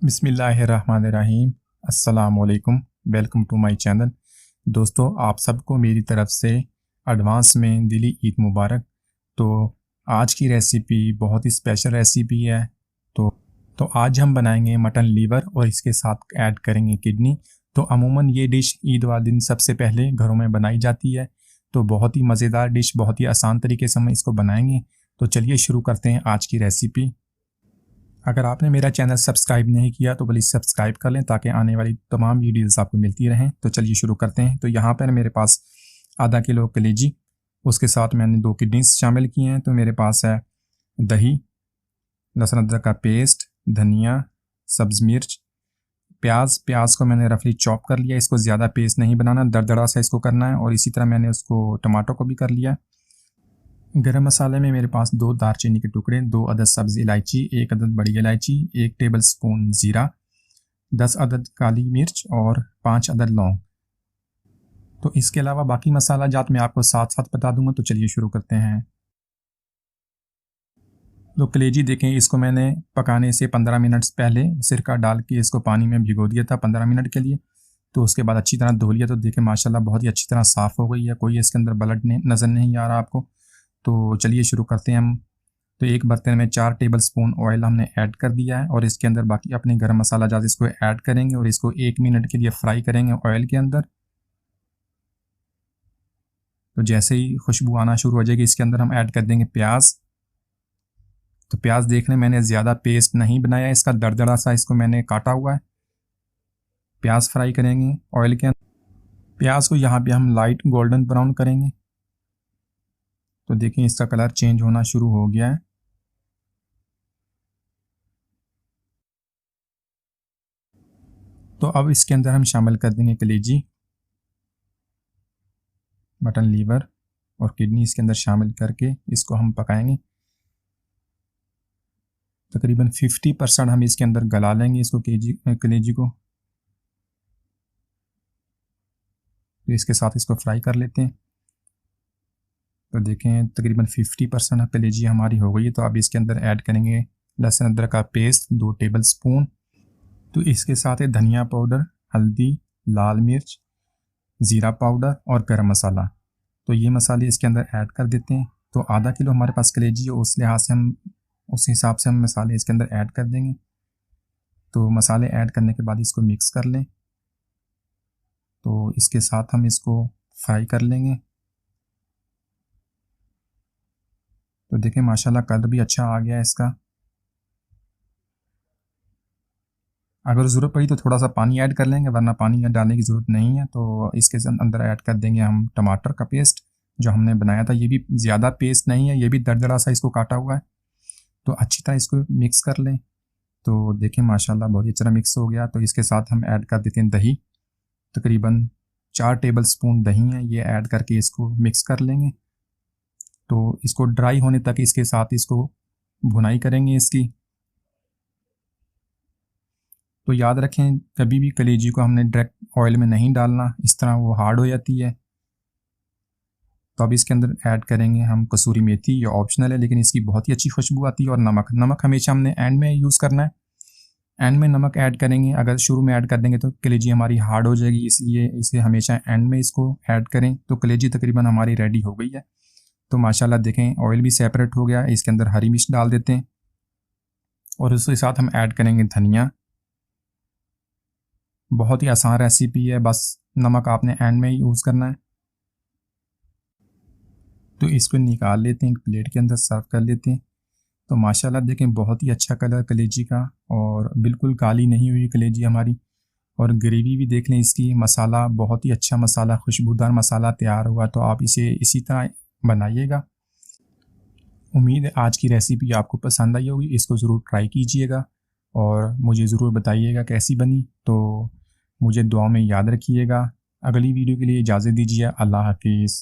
बिस्मिल्लाहिर्रहमानिर्रहीम। अस्सलाम वालेकुम। Welcome to my channel. दोस्तों, आप सबको मेरी तरफ से एडवांस में दिली ईद मुबारक। तो आज की रेसिपी बहुत ही स्पेशल रेसिपी है। तो तो आज हम बनाएंगे मटन लीवर और इसके साथ ऐड करेंगे किडनी। तो अमूमन ये डिश ईद वाले दिन सबसे पहले घरों में बनाई जाती है। तो बहुत ही मज़ेदार डिश, बहुत ही आसान तरीके से हम इसको बनाएंगे। तो चलिए शुरू करते हैं आज की रेसिपी। अगर आपने मेरा चैनल सब्सक्राइब नहीं किया तो प्लीज़ सब्सक्राइब कर लें ताकि आने वाली तमाम वीडियोस आपको मिलती रहें। तो चलिए शुरू करते हैं। तो यहाँ पर मेरे पास आधा किलो कलेजी, उसके साथ मैंने 2 किडनीस शामिल की हैं। तो मेरे पास है दही, लहसुन अदरक का पेस्ट, धनिया, सब्ज़ मिर्च, प्याज को मैंने रफली चॉप कर लिया। इसको ज़्यादा पेस्ट नहीं बनाना, दरदरा सा इसको करना है। और इसी तरह मैंने उसको टमाटो को भी कर लिया। गरम मसाले में मेरे पास 2 दालचीनी के टुकड़े, 2 अदद सब्ज़ इलायची, 1 अदद बड़ी इलायची, 1 टेबल स्पून ज़ीरा, 10 अदद काली मिर्च और 5 अदद लौंग। तो इसके अलावा बाकी मसाला जात मैं आपको साथ साथ बता दूंगा। तो चलिए शुरू करते हैं। तो कलेजी देखें, इसको मैंने पकाने से 15 मिनट पहले सिरका डाल के इसको पानी में भिगो दिया था 15 मिनट के लिए। तो उसके बाद अच्छी तरह धो लिया। तो देखें माशाल्लाह बहुत ही अच्छी तरह साफ़ हो गई है, कोई इसके अंदर ब्लड नज़र नहीं आ रहा आपको। तो चलिए शुरू करते हैं हम। तो एक बर्तन में 4 टेबल स्पून ऑयल हमने ऐड कर दिया है और इसके अंदर बाकी अपने गरम मसाला जात इसको ऐड करेंगे और इसको 1 मिनट के लिए फ्राई करेंगे ऑयल के अंदर। तो जैसे ही खुशबू आना शुरू हो जाएगी इसके अंदर हम ऐड कर देंगे प्याज। तो प्याज देख लें, मैंने ज़्यादा पेस्ट नहीं बनाया, इसका दरदरा सा इसको मैंने काटा हुआ है। प्याज फ्राई करेंगे ऑयल के अंदर। प्याज को यहाँ पे हम लाइट गोल्डन ब्राउन करेंगे। तो देखें इसका कलर चेंज होना शुरू हो गया है। तो अब इसके अंदर हम शामिल कर देंगे कलेजी, मटन लीवर और किडनी इसके अंदर शामिल करके इसको हम पकाएंगे। तकरीबन 50% हम इसके अंदर गला लेंगे इसको कलेजी को। तो इसके साथ इसको फ्राई कर लेते हैं। तो देखें तकरीबन 50% कलेजी हमारी हो गई है। तो अब इसके अंदर ऐड करेंगे लहसुन अदरक का पेस्ट 2 टेबल स्पून। तो इसके साथ है धनिया पाउडर, हल्दी, लाल मिर्च, ज़ीरा पाउडर और गरम मसाला। तो ये मसाले इसके अंदर ऐड कर देते हैं। तो आधा किलो हमारे पास कलेजी है, उस लिहाज से हम उस हिसाब से हम मसाले इसके अंदर ऐड कर देंगे। तो मसाले ऐड करने के बाद इसको मिक्स कर लें। तो इसके साथ हम इसको फ्राई कर लेंगे। तो देखें माशाल्लाह कलर भी अच्छा आ गया है इसका। अगर ज़रूरत पड़ी तो थोड़ा सा पानी ऐड कर लेंगे, वरना पानी डालने की ज़रूरत नहीं है। तो इसके अंदर ऐड कर देंगे हम टमाटर का पेस्ट जो हमने बनाया था। ये भी ज़्यादा पेस्ट नहीं है, ये भी दरदरा सा इसको काटा हुआ है। तो अच्छी तरह इसको मिक्स कर लें। तो देखें माशाल्लाह बहुत ही अच्छा मिक्स हो गया। तो इसके साथ हम ऐड कर देते हैं दही। तकरीबन 4 टेबल स्पून दही है, ये ऐड करके इसको मिक्स कर लेंगे। तो इसको ड्राई होने तक इसके साथ इसको भुनाई करेंगे इसकी। तो याद रखें कभी भी कलेजी को हमने डायरेक्ट ऑयल में नहीं डालना, इस तरह वो हार्ड हो जाती है। तो अब इसके अंदर ऐड करेंगे हम कसूरी मेथी, ये ऑप्शनल है लेकिन इसकी बहुत ही अच्छी खुशबू आती है। और नमक हमेशा हमने एंड में यूज़ करना है। एंड में नमक ऐड करेंगे, अगर शुरू में ऐड कर देंगे तो कलेजी हमारी हार्ड हो जाएगी, इसलिए इसे हमेशा एंड में इसको ऐड करें। तो कलेजी तकरीबन हमारी रेडी हो गई है। तो माशाल्लाह देखें ऑयल भी सेपरेट हो गया है। इसके अंदर हरी मिर्च डाल देते हैं और उसके साथ हम ऐड करेंगे धनिया। बहुत ही आसान रेसिपी है, बस नमक आपने एंड में ही यूज़ करना है। तो इसको निकाल लेते हैं, एक प्लेट के अंदर सर्व कर लेते हैं। तो माशाल्लाह देखें बहुत ही अच्छा कलर कलेजी का और बिल्कुल काली नहीं हुई कलेजी हमारी। और ग्रेवी भी देख लें इसकी, मसाला बहुत ही अच्छा मसाला, खुशबूदार मसाला तैयार हुआ। तो आप इसे इसी तरह बनाइएगा। उम्मीद है आज की रेसिपी आपको पसंद आई होगी। इसको ज़रूर ट्राई कीजिएगा और मुझे ज़रूर बताइएगा कैसी बनी। तो मुझे दुआ में याद रखिएगा। अगली वीडियो के लिए इजाज़त दीजिए। अल्लाह हाफिज़।